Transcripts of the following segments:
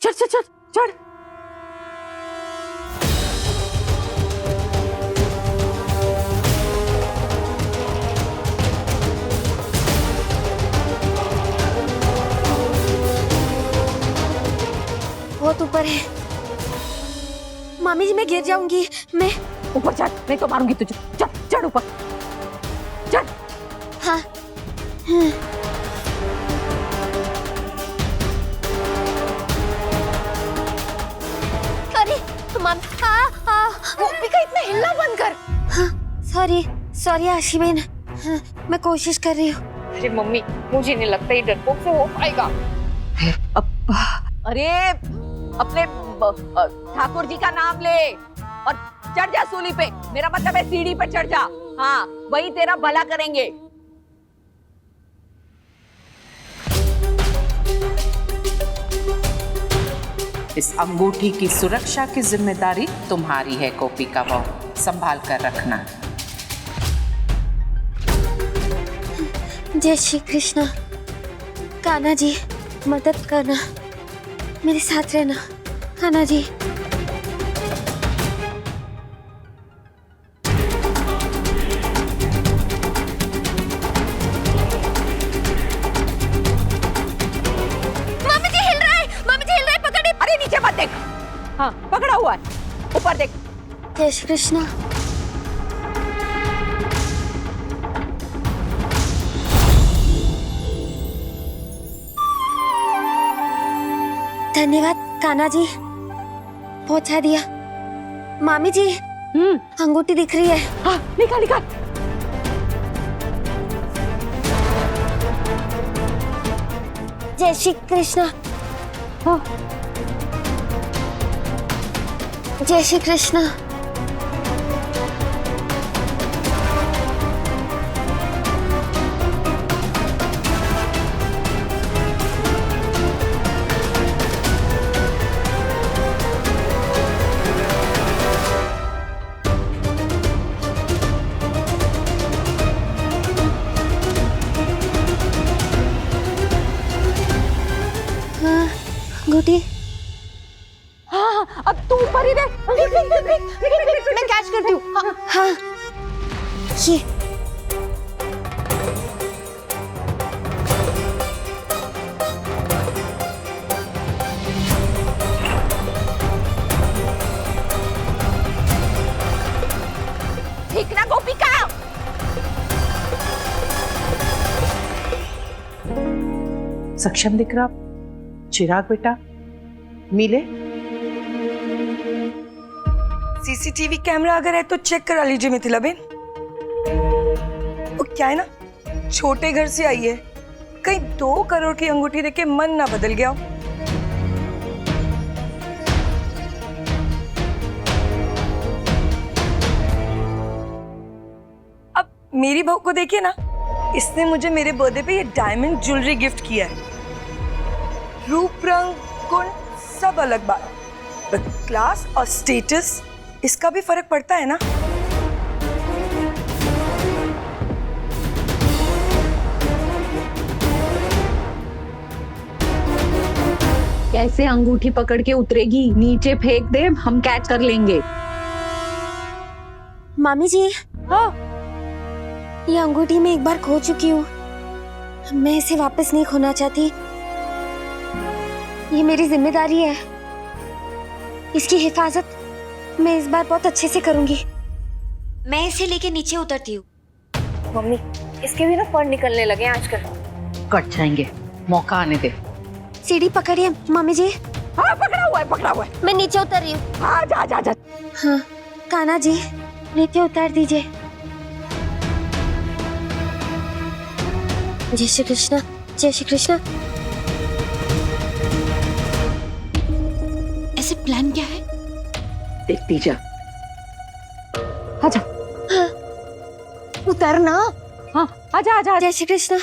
चढ़ चढ़ चढ़ चढ़। बहुत ऊपर है मामी जी, मैं गिर जाऊंगी। मैं ऊपर चढ़, नहीं तो मारूंगी तुझे। चढ़ चढ़ ऊपर चढ़। हाँ अरे मामी, गोपिका इतना हिलना बंद कर। हाँ सॉरी सॉरी आशी बहन, हाँ, मैं कोशिश कर रही हूँ। अरे मम्मी, मुझे नहीं लगता ये डरपोक से हो पाएगा। अरे अपने ठाकुर जी का नाम ले और चढ़ जा सूली पे। मेरा मतलब है सीढ़ी पे चढ़ जा। हाँ, वही तेरा भला करेंगे। इस अंगूठी की सुरक्षा की जिम्मेदारी तुम्हारी है गोपिका बहू, संभाल कर रखना। जय श्री कृष्णा। कान्हा जी मदद करना, मेरे साथ रहना कान्हा जी। मामी जी हिल रहा है, मामी जी हिल रहा है, पकड़िए। अरे नीचे मत देख। हाँ पकड़ा हुआ है, ऊपर देख। जय श्री कृष्णा। धन्यवाद कान्हा जी, पहुंचा दिया। मामी जी अंगूठी दिख रही है। हाँ निकाल निकाल। जय श्री कृष्णा। हाँ जय श्री कृष्णा। अंगूठी। हाँ, अब तू ऊपर ही रह। मैं कैच करती हूँ। हाँ ये ठीक ना गोपिका? सक्षम दिख रहा? चिराग बेटा मिले? सीसीटीवी कैमरा अगर है तो चेक करा लीजिए मिथिला बेन। वो क्या है ना, छोटे घर से आई है, कहीं 2 करोड़ की अंगूठी देख के मन ना बदल गया हो। अब मेरी बहू को देखिए ना, इसने मुझे मेरे बर्थडे पे ये डायमंड ज्वेलरी गिफ्ट किया है। रूप रंग गुण सब अलग बात, पर क्लास और स्टेटस इसका भी फर्क पड़ता है ना। कैसे अंगूठी पकड़ के उतरेगी? नीचे फेंक दे, हम कैच कर लेंगे। मामी जी, हाँ ये अंगूठी मैं एक बार खो चुकी हूँ, मैं इसे वापस नहीं खोना चाहती। ये मेरी जिम्मेदारी है, इसकी हिफाजत मैं इस बार बहुत अच्छे से करूंगी। मैं इसे लेके नीचे उतरती हूँ। मम्मी, इसके भी ना फंड निकलने लगे आजकल। कट जाएंगे, मौका आने दे। सीढ़ी पकड़िए मामी जी। हाँ पकड़ा हुआ है, पकड़ा हुआ है। मैं नीचे उतर रही हूँ। हाँ जा जा जा। हाँ कान्हा जी नीचे उतार दीजिए। जय श्री कृष्णा। जय श्री कृष्णा। ऐसे प्लान क्या है? देखती जा। आजा। हाँ, उतरना। हाँ आजा आजा। जय श्री कृष्णा।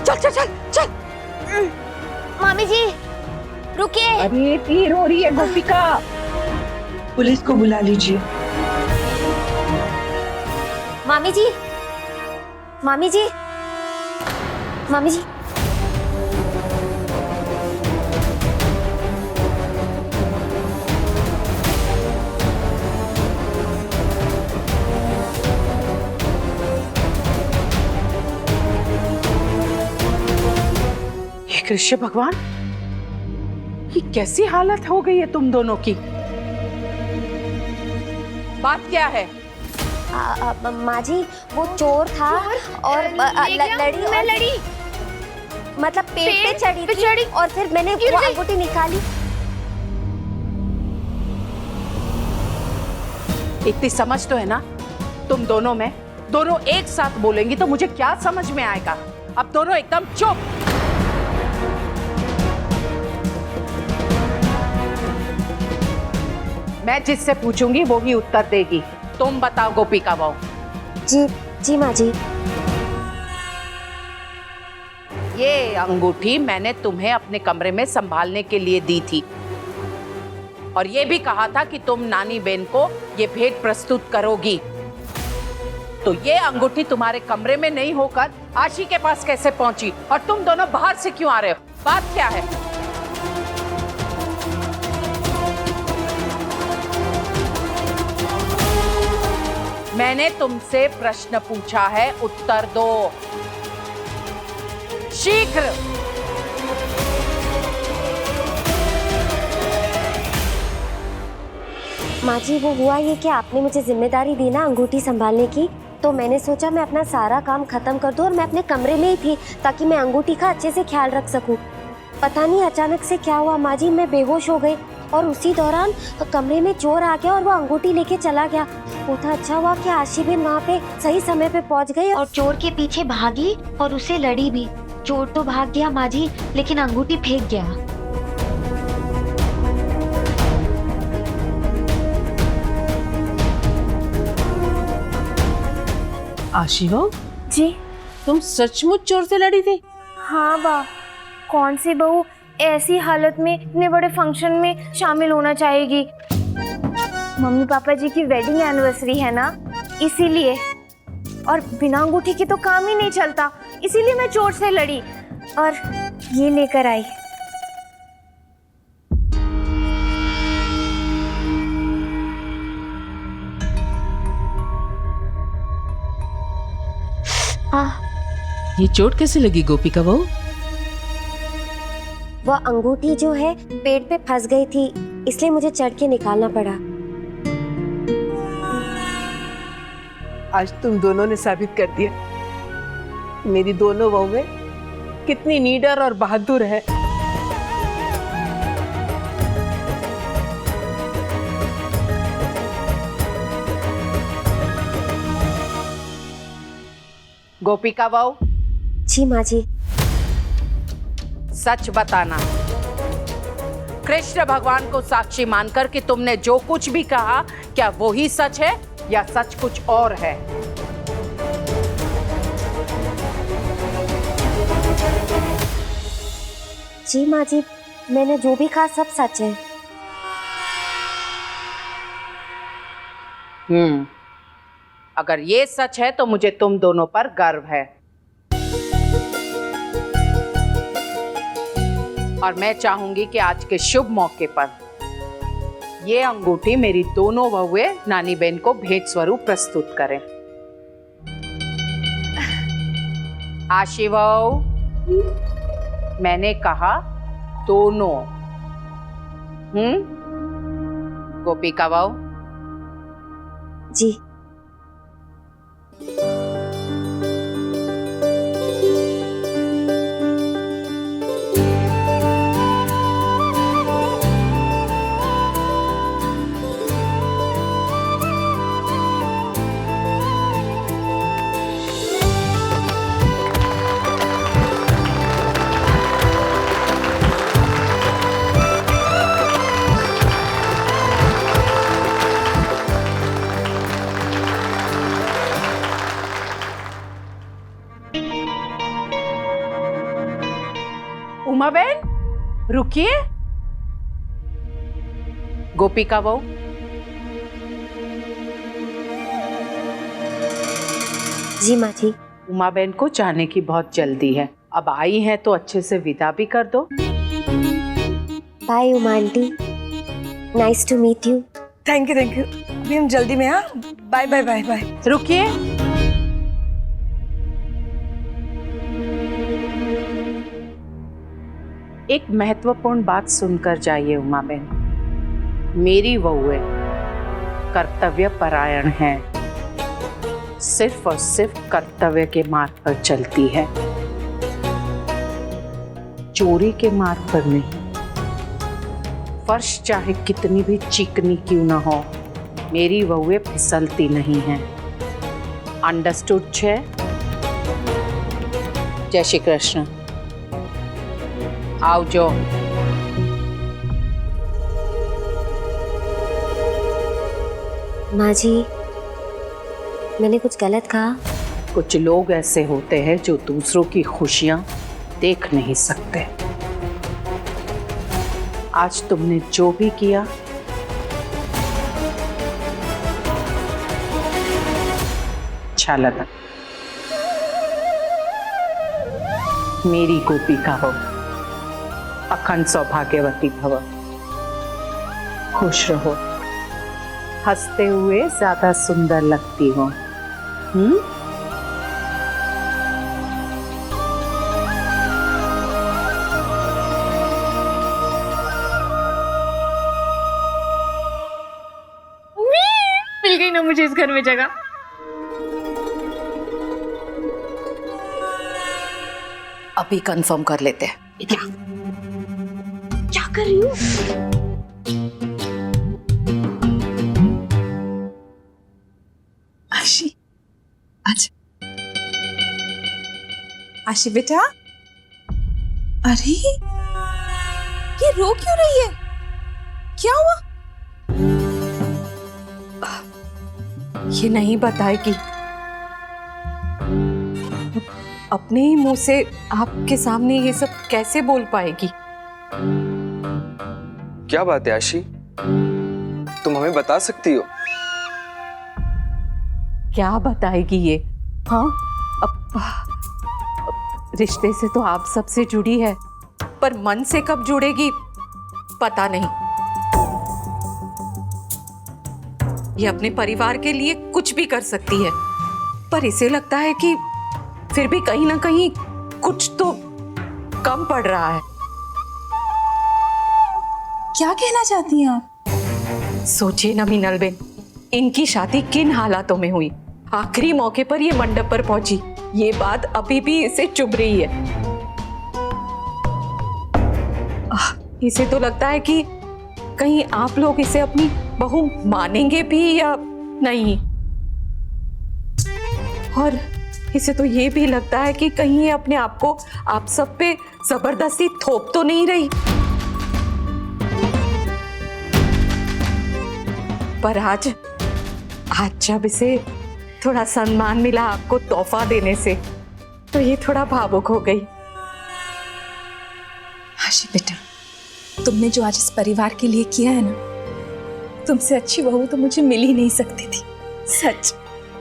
चल चल चल चल। मामी जी रुकिए। अरे तीर हो रही है गोपिका। पुलिस को बुला लीजिए। मामी जी, मामी जी, मामी जी। ये कृष्ण भगवान, ये कैसी हालत हो गई है तुम दोनों की? बात क्या है? माँ जी, वो चोर था और लड़ी मतलब पेड़ पे चढ़ी और फिर मैंने वो अंगूठी निकाली। इतनी समझ तो है ना तुम दोनों में? दोनों एक साथ बोलेंगी तो मुझे क्या समझ में आएगा? अब दोनों एकदम चुप। मैं जिससे पूछूंगी वो ही उत्तर देगी। तुम बताओ गोपिका बहू। जी जी माँ जी। ये अंगूठी मैंने तुम्हें अपने कमरे में संभालने के लिए दी थी और ये भी कहा था कि तुम नानी बेन को ये भेंट प्रस्तुत करोगी। तो ये अंगूठी तुम्हारे कमरे में नहीं होकर आशी के पास कैसे पहुंची? और तुम दोनों बाहर से क्यों आ रहे हो? बात क्या है? मैंने तुमसे प्रश्न पूछा है, उत्तर दो शीघ्र। माँ जी, वो हुआ ये कि आपने मुझे जिम्मेदारी दी ना अंगूठी संभालने की, तो मैंने सोचा मैं अपना सारा काम खत्म कर दूं और मैं अपने कमरे में ही थी ताकि मैं अंगूठी का अच्छे से ख्याल रख सकूं। पता नहीं अचानक से क्या हुआ माँ जी, मैं बेहोश हो गई और उसी दौरान कमरे में चोर आ गया और वो अंगूठी लेके चला गया। वो था अच्छा हुआ कि आशी बेन वहाँ पे सही समय पे पहुँच गई और चोर के पीछे भागी और उसे लड़ी भी। चोर तो भाग गया माँ जी, लेकिन अंगूठी फेंक गया। आशी बहू, जी तुम सचमुच चोर से लड़ी थी? हाँ बा, कौन सी बहू ऐसी हालत में इतने बड़े फंक्शन में शामिल होना चाहेगी? मम्मी पापा जी की वेडिंग एनिवर्सरी है ना, इसीलिए। और बिना अंगूठी के तो काम ही नहीं चलता, इसीलिए मैं चोर से लड़ी और ये लेकर आई। ये चोट कैसे लगी गोपिका बहू? वह अंगूठी जो है पेड़ पे फंस गई थी, इसलिए मुझे चढ़ के निकालना पड़ा। आज तुम दोनों ने साबित कर दिया मेरी दोनों बहुएं कितनी नीडर और बहादुर है। गोपिका बहू, जी माँ जी। सच बताना, कृष्ण भगवान को साक्षी मानकर कि तुमने जो कुछ भी कहा, क्या वो ही सच है या सच कुछ और है? जी माँ जी, मैंने जो भी कहा सब सच है। अगर ये सच है तो मुझे तुम दोनों पर गर्व है और मैं चाहूंगी कि आज के शुभ मौके पर ये अंगूठी मेरी दोनों बहुएं नानी बेन को भेंट स्वरूप प्रस्तुत करें। आशी बहू, मैंने कहा दोनों। गोपिका बहू। जी। उमा बेन, रुकिए। गोपिका बहू, जी माँ जी। उमा बहन को जाने की बहुत जल्दी है, अब आई है तो अच्छे से विदा भी कर दो। Bye Uma aunty, nice to meet you. Thank you thank you. अभी हम जल्दी में। हाँ, बाय बाय बाय बाय। रुकिए, एक महत्वपूर्ण बात सुनकर जाइए उमा बहन। मेरी बहुएं कर्तव्य परायण है, सिर्फ और सिर्फ कर्तव्य के मार्ग पर चलती है, चोरी के मार्ग पर नहीं। फर्श चाहे कितनी भी चिकनी क्यों ना हो, मेरी बहुएं फिसलती नहीं हैं। अंडरस्टूड छे? जय श्री कृष्ण। आओ जो। माँ जी, मैंने कुछ गलत कहा? कुछ लोग ऐसे होते हैं जो दूसरों की खुशियां देख नहीं सकते। आज तुमने जो भी किया, अच्छा लगा। मेरी गोपिका हो, अखंड सौभाग्यवती भव, खुश रहो, हंसते हुए ज्यादा सुंदर लगती हो। मिल गई ना मुझे इस घर में जगह। अभी कंफर्म कर लेते हैं। क्या कर रही हूँ? आशी, अच्छा आशी बेटा, अरे ये रो क्यों रही है? क्या हुआ? ये नहीं बताएगी, अपने ही मुंह से आपके सामने ये सब कैसे बोल पाएगी? क्या बात है आशी, तुम हमें बता सकती हो? क्या बताएगी ये? हाँ, अब रिश्ते से तो आप सबसे जुड़ी है, पर मन से कब जुड़ेगी पता नहीं। ये अपने परिवार के लिए कुछ भी कर सकती है, पर इसे लगता है कि फिर भी कहीं ना कहीं कुछ तो कम पड़ रहा है। क्या कहना चाहती हैं आप? सोचिए ना मीनल बेन, इनकी शादी किन हालातों में हुई, आखिरी मौके पर ये मंडप पर पहुंची। ये बात अभी भी इसे चुभ रही है। इसे तो लगता है कि कहीं आप लोग इसे अपनी बहू मानेंगे भी या नहीं, और इसे तो ये भी लगता है कि कहीं ये अपने आप को आप सब पे जबरदस्ती थोप तो नहीं रही। पर आज जब इसे थोड़ा सम्मान मिला आपको तोहफा देने से, तो ये थोड़ा भावुक हो गई। आशी बेटा, तुमने जो आज इस परिवार के लिए किया है ना, तुमसे अच्छी बहू तो मुझे मिल ही नहीं सकती थी, सच।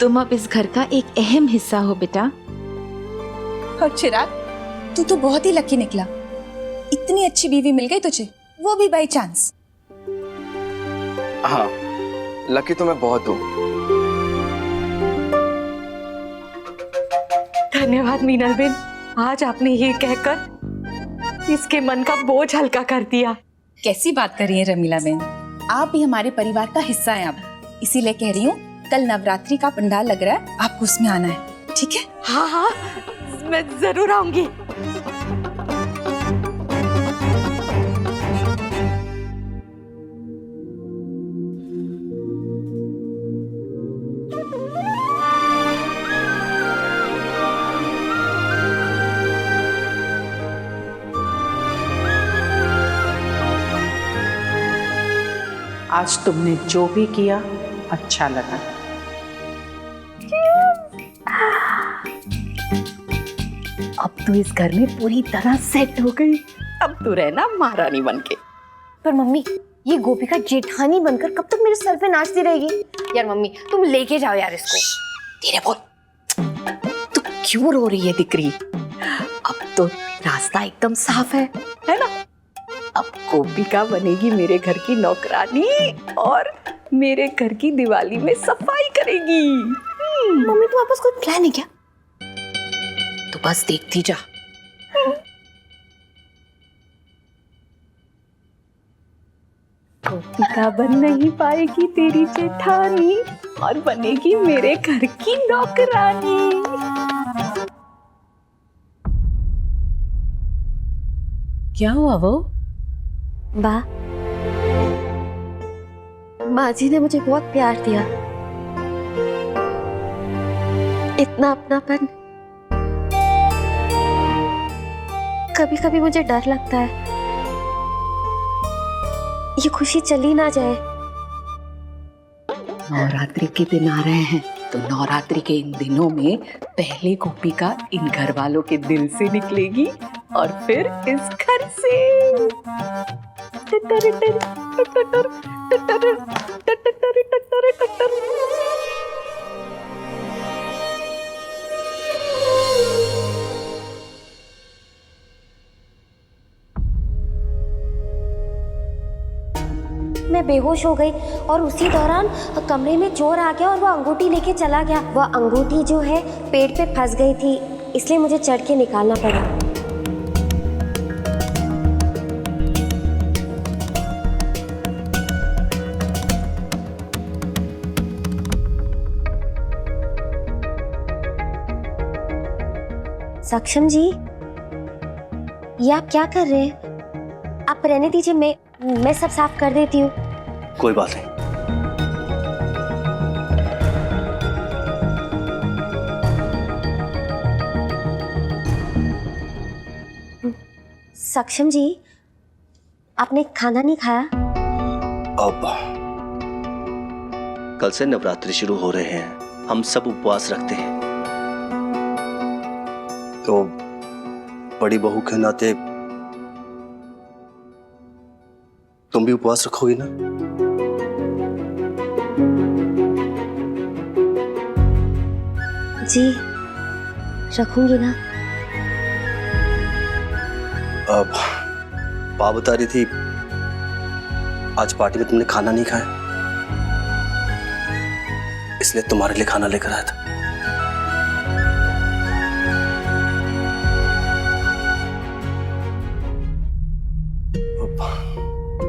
तुम अब इस घर का एक अहम हिस्सा हो बेटा। और चिराग, तू तो बहुत ही लकी निकला, इतनी अच्छी बीवी मिल गई तुझे, वो भी बाई चांस। हाँ, लकी तो मैं बहुत हूँ। धन्यवाद मीनल बेन, आज आपने ये कहकर इसके मन का बोझ हल्का कर दिया। कैसी बात कर रही है रमीला बहन, आप भी हमारे परिवार का हिस्सा हैं अब, इसीलिए कह रही हूँ कल नवरात्रि का पंडाल लग रहा है, आपको उसमें आना है, ठीक है? हाँ हाँ, मैं जरूर आऊंगी। आज तुमने जो भी किया अच्छा लगा। अब तो इस घर में पूरी तरह सेट हो गई, अब तू रहना महारानी बनके। पर मम्मी, ये गोपिका जेठानी बनकर कब तक मेरे सर पे नाचती रहेगी? यार मम्मी तुम लेके जाओ यार इसको। धीरे बोल। तू क्यों रो रही है दिकरी? अब तो रास्ता एकदम साफ है ना? अब गोपिका बनेगी मेरे घर की नौकरानी और मेरे घर की दिवाली में सफाई करेगी। मम्मी तुम्हारे पास कोई प्लान है क्या? तू बस देखती जा। गोपिका बन नहीं पाएगी तेरी जेठानी और बनेगी मेरे घर की नौकरानी। क्या हुआ वो? माँ जी ने मुझे बहुत प्यार दिया, इतना अपनापन। कभी कभी मुझे डर लगता है ये खुशी चली ना जाए। नवरात्रि के दिन आ रहे हैं तो नवरात्रि के इन दिनों में पहले गोपिका इन घर वालों के दिल से निकलेगी और फिर इस घर से। टटर टटर टटर टटर टटर टटर टटर। मैं बेहोश हो गई और उसी दौरान कमरे में चोर आ गया और वो अंगूठी लेके चला गया। वो अंगूठी जो है पेड़ पे फंस गई थी, इसलिए मुझे चढ़ के निकालना पड़ा। सक्षम जी, ये आप क्या कर रहे हैं? आप रहने दीजिए, मैं सब साफ कर देती हूँ। कोई बात नहीं। सक्षम जी, आपने खाना नहीं खाया? अब कल से नवरात्रि शुरू हो रहे हैं, हम सब उपवास रखते हैं, तो बड़ी बहू के नाते तुम भी उपवास रखोगी ना? जी रखूंगी ना। अब पापा बता रही थी आज पार्टी में तुमने खाना नहीं खाया, इसलिए तुम्हारे लिए खाना लेकर आया था।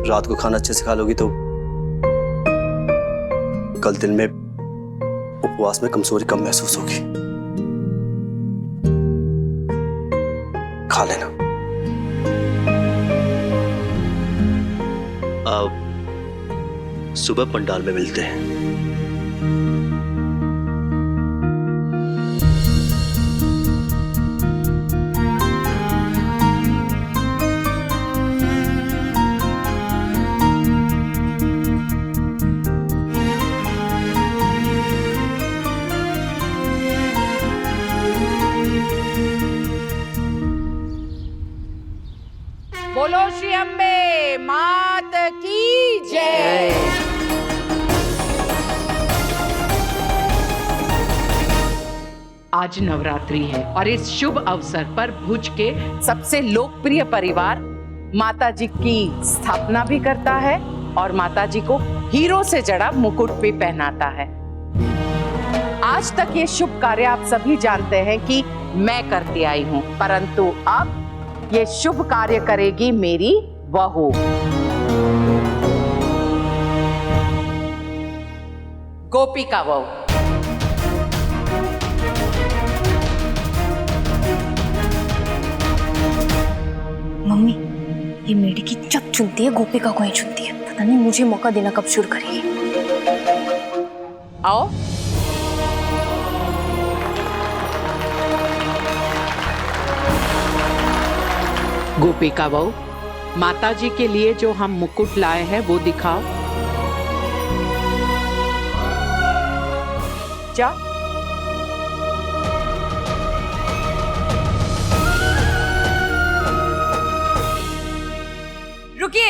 रात को खाना अच्छे से खा लोगी तो कल दिन में उपवास में कमजोरी कम महसूस होगी। खा लेना। अब सुबह पंडाल में मिलते हैं। बोलो श्री अम्बे मात की जय। आज नवरात्रि है और इस शुभ अवसर पर भुज के सबसे लोकप्रिय परिवार माता जी की स्थापना भी करता है और माता जी को हीरो से जड़ा मुकुट भी पहनाता है। आज तक ये शुभ कार्य आप सभी जानते हैं कि मैं करती आई हूँ, परंतु अब ये शुभ कार्य करेगी मेरी बहू। गोपिका बहू। मम्मी ये मेढी की जब चुनती है गोपिका को ही चुनती है। पता नहीं मुझे मौका देना कब शुरू करेगी। आओ। गोपिका बहू, माता जी के लिए जो हम मुकुट लाए हैं वो दिखाओ। जा। रुकिए।